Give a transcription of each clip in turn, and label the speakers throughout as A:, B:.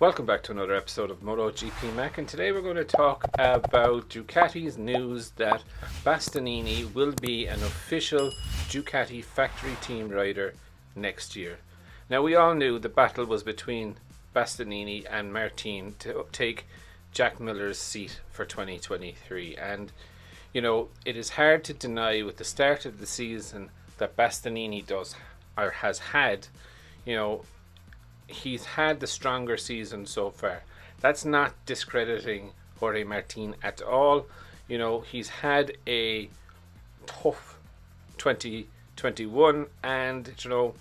A: Welcome back to another episode of Motogp Mac, and today we're going to talk about Ducati's news that Bastianini will be an official Ducati factory team rider next year. Now, we all knew the battle was between Bastianini and Martin to take Jack Miller's seat for 2023, and you know, it is hard to deny with the start of the season that Bastianini has had, you know, he's had the stronger season so far. That's not discrediting Jorge Martin at all. You know, he's had a tough 2021, and you know,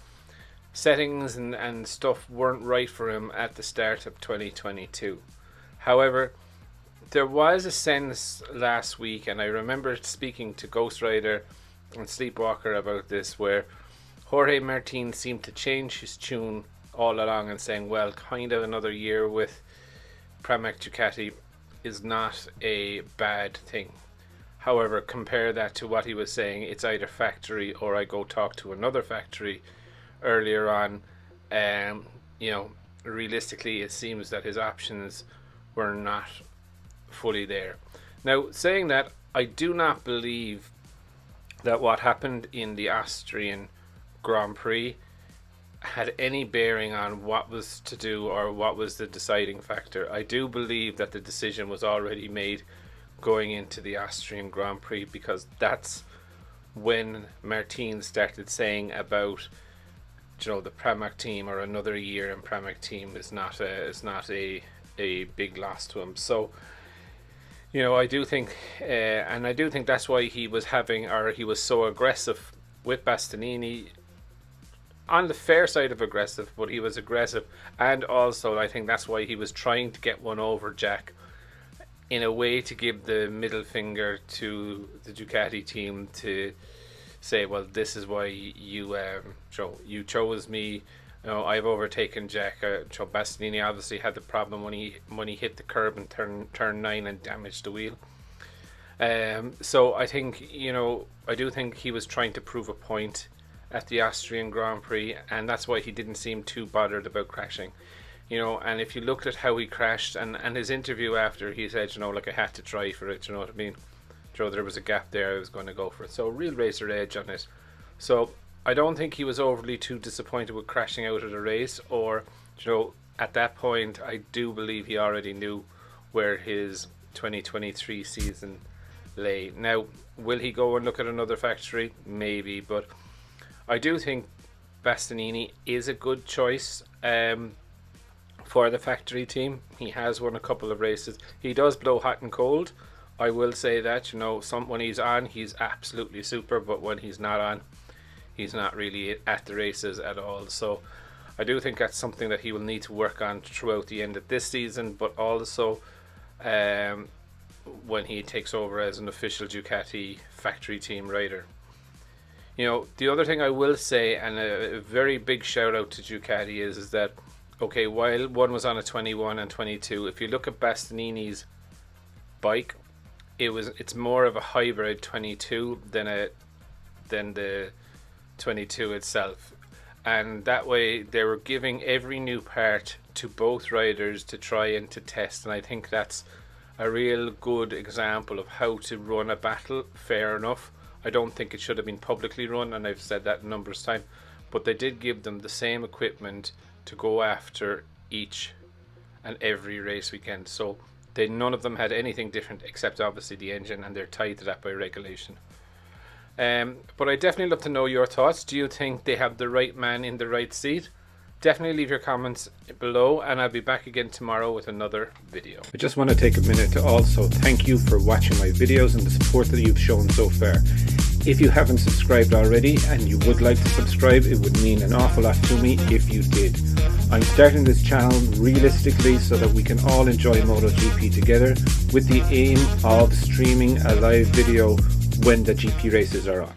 A: settings and stuff weren't right for him at the start of 2022. However, there was a sense last week, and I remember speaking to Ghost Rider and Sleepwalker about this, where Jorge Martin seemed to change his tune all along and saying, well, kind of another year with Pramac Ducati is not a bad thing. However, compare that to what he was saying, it's either factory or I go talk to another factory earlier on. You know, realistically, it seems that his options were not fully there. Now, saying that, I do not believe that what happened in the Austrian Grand Prix had any bearing on what was to do or what was the deciding factor. I do believe that the decision was already made going into the Austrian Grand Prix, because that's when Martin started saying about, you know, the Pramac team or another year in Pramac team is not a big loss to him. So, you know, I do think and I do think that's why he was so aggressive with Bastianini. On the fair side of aggressive, but he was aggressive, and also I think that's why he was trying to get one over Jack, in a way to give the middle finger to the Ducati team to say, well, this is why you chose me. You know, I've overtaken Jack. Bastianini obviously had the problem when he hit the curb and turn 9 and damaged the wheel. So I think, you know, I do think he was trying to prove a point at the Austrian Grand Prix, and that's why he didn't seem too bothered about crashing. You know, and if you looked at how he crashed and his interview after, he said, you know, like, I had to try for it, you know what I mean? So there was a gap there, I was going to go for it. So real racer edge on it. So I don't think he was overly too disappointed with crashing out of the race, or, you know, at that point I do believe he already knew where his 2023 season lay. Now, will he go and look at another factory? Maybe, but I do think Bastianini is a good choice for the factory team. He has won a couple of races. He does blow hot and cold, I will say that. You know, when he's on, he's absolutely super, but when he's not on, he's not really at the races at all. So I do think that's something that he will need to work on throughout the end of this season, but also when he takes over as an official Ducati factory team rider. You know, the other thing I will say, and a very big shout out to Ducati, is that, okay, while one was on a 21 and 22, if you look at Bastianini's bike, it's more of a hybrid 22 than the 22 itself, and that way they were giving every new part to both riders to try and to test, and I think that's a real good example of how to run a battle fair enough. I don't think it should have been publicly run, and I've said that a number of times, but they did give them the same equipment to go after each and every race weekend. So none of them had anything different except obviously the engine, and they're tied to that by regulation. But I definitely love to know your thoughts. Do you think they have the right man in the right seat? Definitely leave your comments below, and I'll be back again tomorrow with another video. I just want to take a minute to also thank you for watching my videos and the support that you've shown so far. If you haven't subscribed already and you would like to subscribe, it would mean an awful lot to me if you did. I'm starting this channel realistically so that we can all enjoy MotoGP together, with the aim of streaming a live video when the GP races are on.